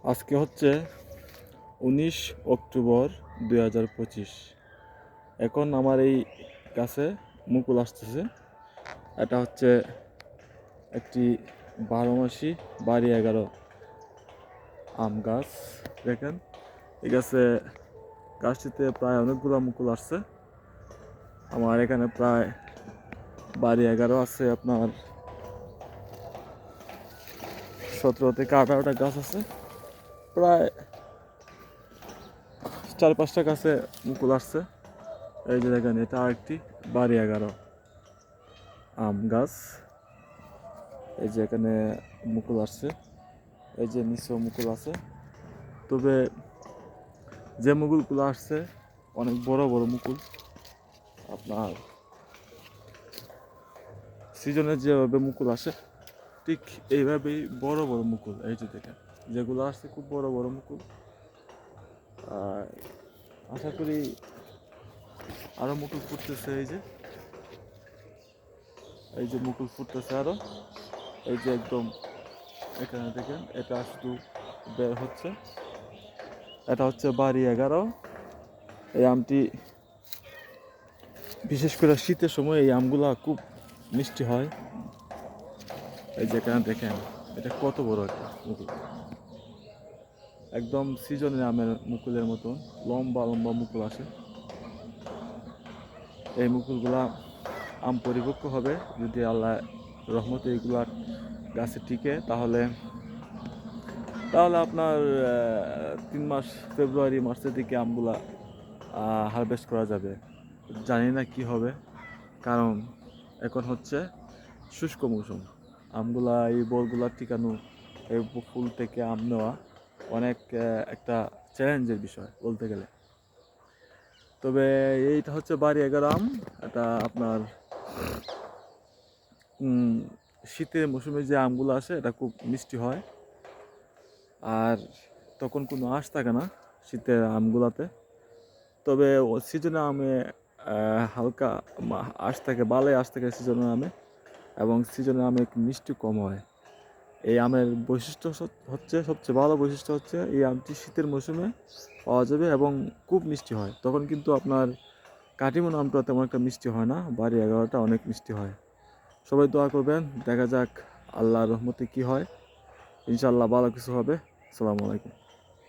আজকে হচ্ছে 19 অক্টোবর 2025। এখন আমার এই গাছে মুকুল আসতেছে। এটা হচ্ছে একটি 12 মাসি বাড়ি 11 আম গাছ। দেখেন এই গাছটিতে প্রায় অনেকগুলো মুকুল আসছে। আমার এখানে প্রায় বাড়ি 11 আছে, আপনার 17 থেকে 18টা গাছ আছে। প্রায় 4-5টা গাছে মুকুল আসছে। এই যে দেখেন, এটা আরেকটি বাড়ি 11 আম গাছ। এই যে এখানে মুকুল আসছে, এই যে নিচেও মুকুল আছে। তবে যে মুকুলগুলো আসছে অনেক বড় বড় মুকুল। আপনার সিজনে যেভাবে মুকুল আসে ঠিক এইভাবেই বড় বড় মুকুল। এই যে দেখেন, যেগুলো আসছে খুব বড় বড় মুকুল। আশা করি আরো মুকুল ফুটতেছে। এই যে মুকুল ফুটতেছে আরো। এই যে একদম এখানে দেখেন, এটা শুধু বের হচ্ছে। এটা হচ্ছে বাড়ি 11। এই আমটি বিশেষ করে শীতের সময় এই আমগুলা খুব মিষ্টি হয়। এই যে এখানে দেখেন, এটা কত বড় একটা মুকুল, একদম সিজনের আমের মুকুলের মতন লম্বা লম্বা মুকুল আসে। এই মুকুলগুলা আম পরিপক্ক হবে যদি আল্লাহ রহমতে এইগুলা গাছে টিকে, তাহলে আপনার 3 মাস, ফেব্রুয়ারি মার্চের দিকে আমগুলা হারভেস্ট করা যাবে। জানি না কি হবে, কারণ এখন হচ্ছে শুষ্ক মৌসুম। আমগুলা, এই বলগুলা টিকানো, এই ফুল থেকে আম নেওয়া অনেক একটা চ্যালেঞ্জের বিষয় বলতে গেলে। তবে এইটা হচ্ছে বাড়ি 11 আম। এটা আপনার শীতের মৌসুমে যে আমগুলো আসে এটা খুব মিষ্টি হয়, আর তখন কোনো আঁশ থাকে না শীতের আমগুলাতে। তবে সিজনে আমে হালকা আঁশ থাকে, বালে আঁশ থাকে সিজনের আমে, এবং সিজনের আমে মিষ্টি কম হয়। এই আমের বৈশিষ্ট্য হচ্ছে, সবচেয়ে ভালো বৈশিষ্ট্য হচ্ছে এই আমটি শীতের মৌসুমে পাওয়া যাবে এবং খুব মিষ্টি হয়। তখন কিন্তু আপনার কাটিমন আমটা তেমন একটা মিষ্টি হয় না, বাড়ি 11টা অনেক মিষ্টি হয়। সবাই দোয়া করবেন, দেখা যাক আল্লাহর রহমতে কি হয়। ইনশাআল্লাহ ভালো কিছু হবে। আসসালামু আলাইকুম।